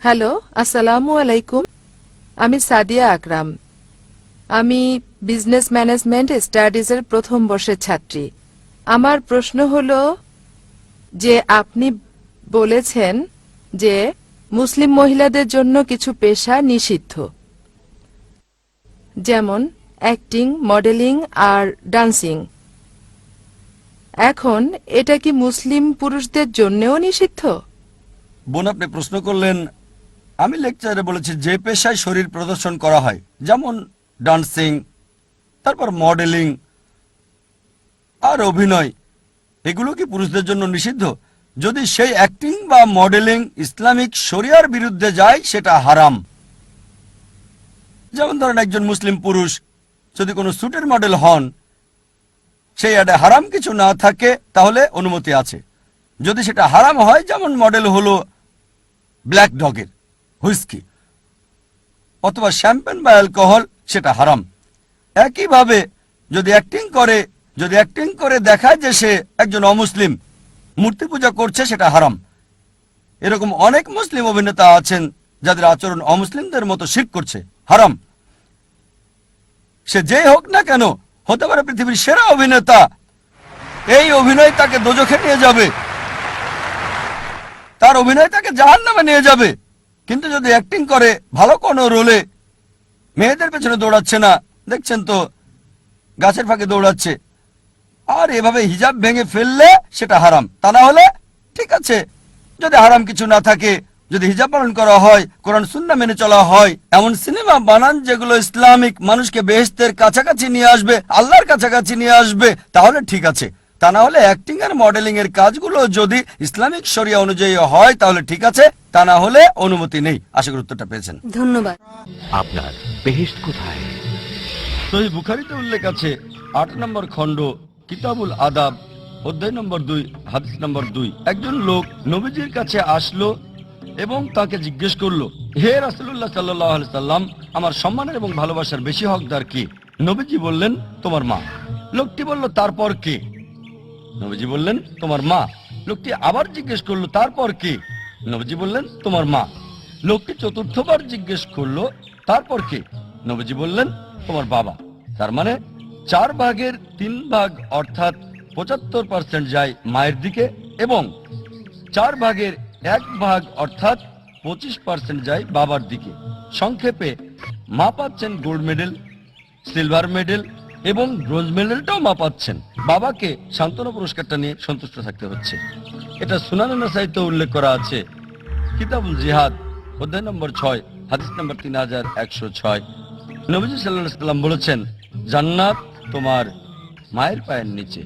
Hello, আসসালামু আলাইকুম। আমি সাদিয়া আকরাম। আমি বিজনেস ম্যানেজমেন্ট স্টাডিজের প্রথম বর্ষের ছাত্রী। আমার প্রশ্ন হলো যে আপনি বলেছেন যে মুসলিম মহিলাদের জন্য কিছু পেশা নিষিদ্ধ, যেমন অ্যাক্টিং, মডেলিং আর ডান্সিং। এখন এটা কি মুসলিম পুরুষদের জন্যও নিষিদ্ধ? বোন, আপনি প্রশ্ন করলেন, আমি লেকচারে বলেছি যে পেশায় শরীর প্রদর্শন করা হয়, যেমন ডান্সিং, তারপর মডেলিং আর অভিনয়, এগুলো কি পুরুষদের জন্য নিষিদ্ধ? যদি সেই অ্যাক্টিং বা মডেলিং ইসলামিক শরিয়ার বিরুদ্ধে যায় সেটা হারাম। যেমন ধরেন একজন মুসলিম পুরুষ যদি কোনো স্যুটের মডেল হন, সেই অ্যাডে হারাম কিছু না থাকে তাহলে অনুমতি আছে। যদি সেটা হারাম হয়, যেমন মডেল হলো ব্ল্যাক ডগের, হুইস্কি অথবা শ্যাম্পেন বা অ্যালকোহল, সেটা হারাম। একইভাবে যদি অ্যাক্টিং করে দেখায় যে সে একজন অমুসলিম, মূর্তি পূজা করছে, সেটা হারাম। এরকম অনেক মুসলিম অভিনেতা আছেন যাদের আচরণ অমুসলিমদের মতো শিরক করছে, হারাম। সে যেই হোক না কেন, হতে পারে পৃথিবীর সেরা অভিনেতা, এই অভিনয় তাকে দোজখে নিয়ে যাবে, তার অভিনয় তাকে জাহান্নামে নিয়ে যাবে। কিন্তু যদি অ্যাক্টিং করে ভালো কোনো রোলে, মেয়েদের পেছনে দৌড়াচ্ছে না, দেখছেন তো গাছের ফাঁকে দৌড়াচ্ছে, আর এভাবে হিজাব ভেঙে ফেললে সেটা হারাম। তা না হলে ঠিক আছে। যদি হারাম কিছু না থাকে, যদি হিজাব পালন করা হয়, কোরআন সুন্নাহ মেনে চলা হয়, এমন সিনেমা বানান যেগুলো ইসলামিক, মানুষকে বেহেশতের কাছাকাছি নিয়ে আসবে, আল্লাহর কাছাকাছি নিয়ে আসবে, তাহলে ঠিক আছে। তা না হলে অ্যাক্টিং আর মডেলিং এর কাজগুলো যদি ইসলামিক শরিয়া অনুযায়ী হয় তাহলে ঠিক আছে, তা না হলে অনুমতি নেই। আশা করি উত্তরটা পেয়েছেন। ধন্যবাদ। আপনার বেহেশত কোথায়? সহিহ বুখারীতে উল্লেখ আছে, ৮ নম্বর খণ্ড, কিতাবুল আদাব, অধ্যায় নম্বর ২, হাদিস নম্বর ২। একজন লোক নবীজির কাছে আসলো এবং তাকে জিজ্ঞেস করলো, হে রাসূলুল্লাহ সাল্লাল্লাহু আলাইহি সাল্লাম, আমার সম্মানের এবং ভালোবাসার বেশি হকদার কে? নবীজি বললেন, তোমার মা। লোকটি বলল, তারপর কে? নবীজি বললেন, তোমার মা। লোকটি আবার জিজ্ঞেস করলো, তারপর কে? নবীজি বললেন, তোমার মা। লোকটি চতুর্থবার জিজ্ঞেস করলো, তারপর কে? নবীজি বললেন, তোমার বাবা। তার মানে 4 ভাগের 3 ভাগ অর্থাৎ 75% যায় মায়ের দিকে এবং 4 ভাগের 1 ভাগ অর্থাৎ 25% যায় বাবার দিকে। সংক্ষেপে মা পাচ্ছেন গোল্ড মেডেল, সিলভার মেডেল এবং ব্রোঞ্জ মেডেলটাও মা পাচ্ছেন। বাবাকে সান্ত্বনা পুরস্কারটা নিয়ে সন্তুষ্ট থাকতে হচ্ছে। এটা সুনানে নাসাইতে উল্লেখ করা আছে, কিতাবুল জিহাদ, অধ্যায় নম্বর 6, হাদিস নম্বর 3106। নবীজি সাল্লাল্লাহু আলাইহি ওয়াসাল্লাম বলেছেন, জান্নাত তোমার মায়ের পায়ের নিচে।